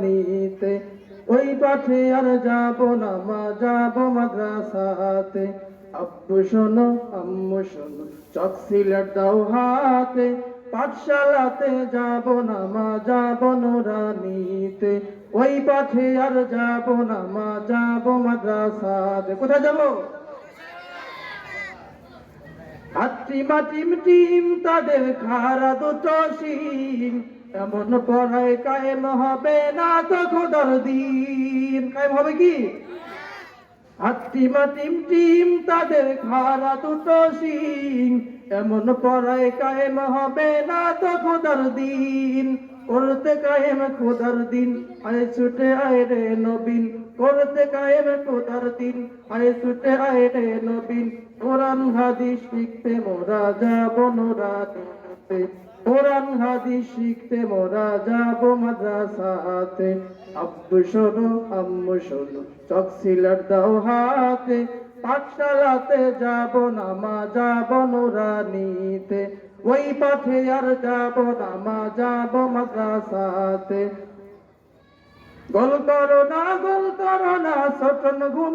নিতে, ওই পাঠে আর যাব না মা, যাব মাদ্রাসাতে। আব্বু শোনো আম্মু শোনো, চক সিলেট দাও হাতে, পাঠশালাতে যাব না মা, যাব নুরানিতে, ওই পাঠে আর যাব না মা, যাব মাদ্রাসাতে। কোথায় যাব? হাত্রিমা টিম টিম তাদের খারা দুটো শিং, এমন পড়ায় কায়েম হবে না তো খোদার দিন। কায়েম হবে কি? হাত্রিমা টিম টিম তাদের খারা দুটো শিং, এমন পড়ায় কায়েম হবে না তো খোদার দিন। করতে কায়েম খোদার দিন, আয় ছুটে আয় রে নবীন, করতে কায়েম খোদার দিন, আয় ছুটে আয় রে নবীন। কোরআন হাদিস শিখতে মোরা যাব নুরানিতে, কোরআন হাদিস শিখতে মোরা যাব মাদ্রাসাতে। আব্বু শোনো আম্মু শোনো, চক সিলেট দাও হাতে, পাঠশালাতে যাব না মা, যাব নুরানিতে, ওই পাঠে আর যাব না মা, যাব মাদ্রাসাতে। গোল করো না ছোটন ঘুমা